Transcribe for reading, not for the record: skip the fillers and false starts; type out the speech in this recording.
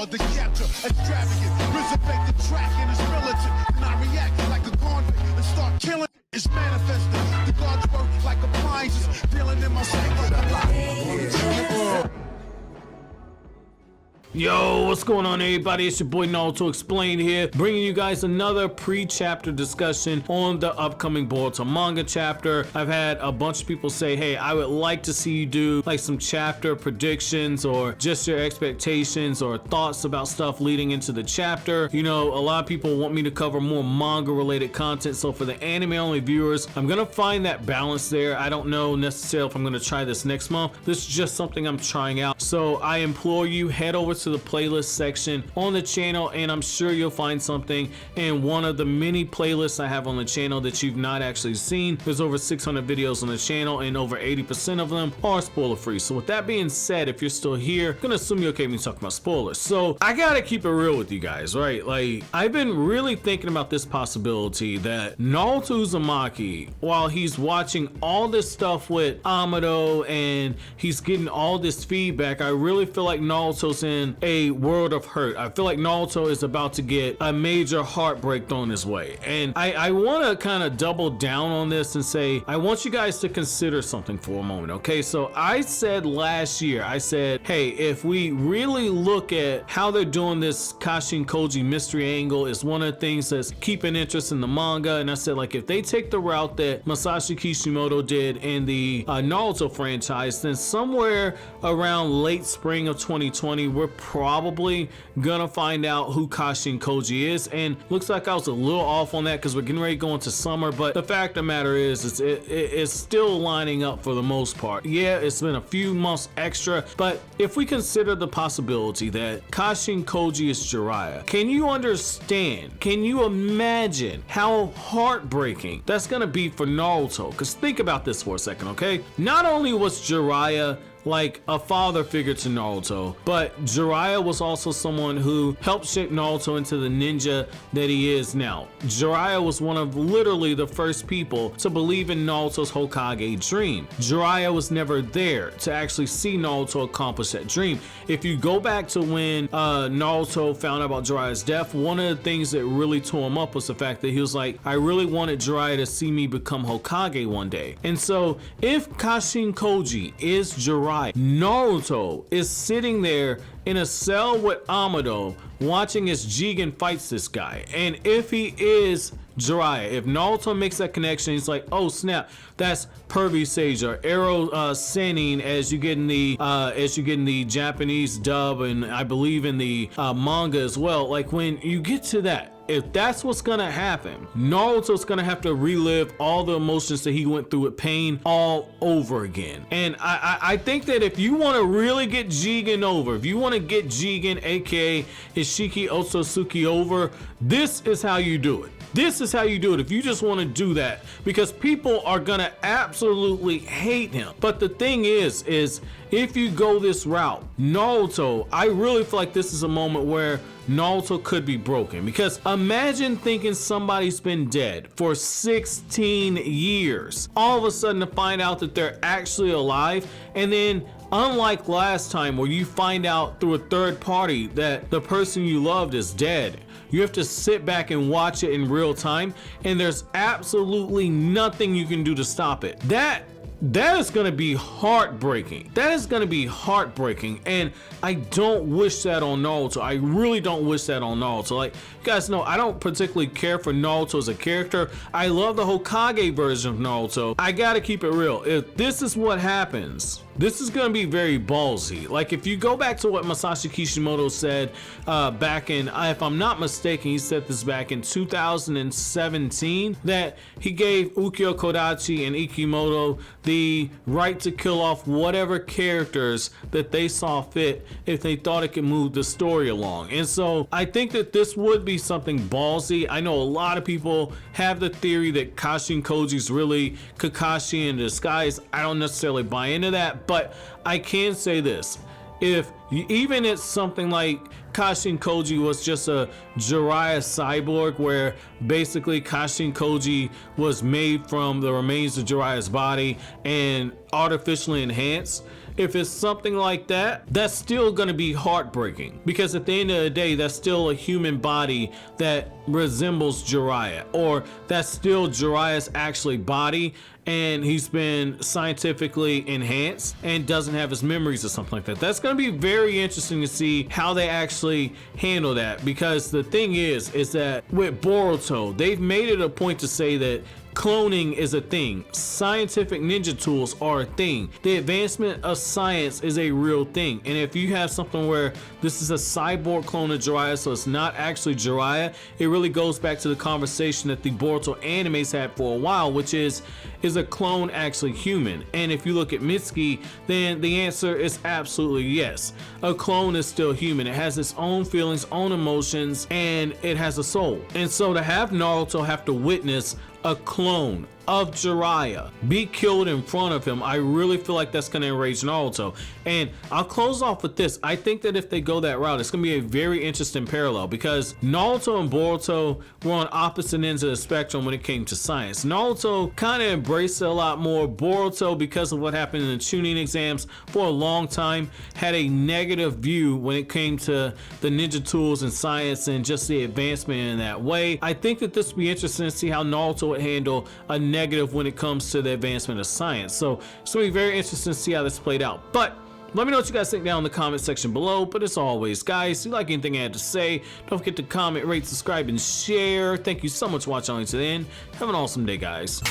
hard to capture, extravagant, resurrect the track and it's militant. And I react like a convict and start killing. It's manifesting. The gods work like appliances, dealing in my psyche. Yo, what's going on everybody? It's your boy Naruto Explained here, bringing you guys another pre-chapter discussion on the upcoming Boruto manga chapter. I've had a bunch of people say, hey, I would like to see you do like some chapter predictions or just your expectations or thoughts about stuff leading into the chapter. You know, a lot of people want me to cover more manga related content, so for the anime only viewers, I'm gonna find that balance there. I don't know necessarily if I'm gonna try this next month. This is just something I'm trying out, so I implore you, head over to the playlist section on the channel and I'm sure you'll find something in one of the many playlists I have on the channel that you've not actually seen. There's over 600 videos on the channel and over 80% of them are spoiler free. So with that being said, if you're still here, I'm gonna assume you're okay with me talking about spoilers. So I gotta keep it real with you guys, right? Like, I've been really thinking about this possibility that Naruto Uzumaki, while he's watching all this stuff with Amado and he's getting all this feedback, I really feel like Naruto's in a world of hurt. I feel like Naruto is about to get a major heartbreak thrown his way. And I want to kind of double down on this and say, I want you guys to consider something for a moment, okay? So I said last year, I said, hey, if we really look at how they're doing this Kashin Koji mystery angle is one of the things that's keeping interest in the manga. And I said, like, if they take the route that Masashi Kishimoto did in the Naruto franchise, then somewhere around late spring of 2020, we're probably gonna find out who Kashin Koji is. And looks like I was a little off on that because we're getting ready to go into summer, but the fact of the matter is it's still lining up for the most part. Yeah, it's been a few months extra, but if we consider the possibility that Kashin Koji is Jiraiya, can you understand, can you imagine how heartbreaking that's gonna be for Naruto? Because think about this for a second, okay? Not only was Jiraiya like a father figure to Naruto, but Jiraiya was also someone who helped shape Naruto into the ninja that he is now. Jiraiya was one of literally the first people to believe in Naruto's Hokage dream. Jiraiya was never there to actually see Naruto accomplish that dream. If you go back to when Naruto found out about Jiraiya's death, one of the things that really tore him up was the fact that he was like, I really wanted Jiraiya to see me become Hokage one day. And so if Kashin Koji is Jiraiya, Naruto is sitting there in a cell with Amado watching as Jigen fights this guy. And if he is Jiraiya, if Naruto makes that connection, he's like, oh snap, that's Pervy Sage or Arrow Sennin, as you get in the Japanese dub, and I believe in the manga as well. Like, when you get to that, if that's what's gonna happen, Naruto's gonna have to relive all the emotions that he went through with pain all over again. And I think that if you want to really get Jigen over, if you want to get Jigen, aka Ishiki Otsutsuki, over, this is how you do it. This is how you do it if you just want to do that, because people are gonna absolutely hate him. But the thing is if you go this route, Naruto, I really feel like this is a moment where Naruto could be broken, because imagine thinking somebody's been dead for 16 years, all of a sudden to find out that they're actually alive, and then unlike last time where you find out through a third party that the person you loved is dead, you have to sit back and watch it in real time, and there's absolutely nothing you can do to stop it. That is going to be heartbreaking. That is going to be heartbreaking, and I don't wish that on Naruto. I really don't wish that on Naruto. Like, you guys know, I don't particularly care for Naruto as a character. I love the Hokage version of Naruto. I gotta keep it real. If this is what happens, this is gonna be very ballsy. Like, if you go back to what Masashi Kishimoto said back in, if I'm not mistaken, he said this back in 2017, that he gave Ukyo Kodachi and Ikimoto the right to kill off whatever characters that they saw fit if they thought it could move the story along. And so I think that this would be something ballsy. I know a lot of people have the theory that Kashin Koji's really Kakashi in disguise. I don't necessarily buy into that, but I can say this: if even it's something like Kashin Koji was just a Jiraiya cyborg, where basically Kashin Koji was made from the remains of Jiraiya's body and artificially enhanced, if it's something like that, that's still going to be heartbreaking, because at the end of the day, that's still a human body that resembles Jiraiya, or that's still Jiraiya's actually body, and he's been scientifically enhanced and doesn't have his memories or something like that. That's going to be very interesting to see how they actually handle that, because the thing is that with Boruto, they've made it a point to say that cloning is a thing. Scientific ninja tools are a thing. The advancement of science is a real thing. And if you have something where this is a cyborg clone of Jiraiya, so it's not actually Jiraiya, it really goes back to the conversation that the Boruto animes had for a while, which is a clone actually human? And if you look at Mitsuki, then the answer is absolutely yes. A clone is still human. It has its own feelings, own emotions, and it has a soul. And so to have Naruto have to witness a clone of Jiraiya be killed in front of him, I really feel like that's going to enrage Naruto. And I'll close off with this. I think that if they go that route, it's going to be a very interesting parallel, because Naruto and Boruto were on opposite ends of the spectrum when it came to science. Naruto kind of embraced it a lot more. Boruto, because of what happened in the Chunin exams, for a long time had a negative view when it came to the ninja tools and science and just the advancement in that way. I think that this will be interesting to see how Naruto would handle a negative when it comes to the advancement of science. So it's going to be very interesting to see how this played out. But let me know what you guys think down in the comment section below. But as always, guys, if you like anything I had to say, don't forget to comment, rate, subscribe, and share. Thank you so much for watching all the way to the end. Have an awesome day, guys.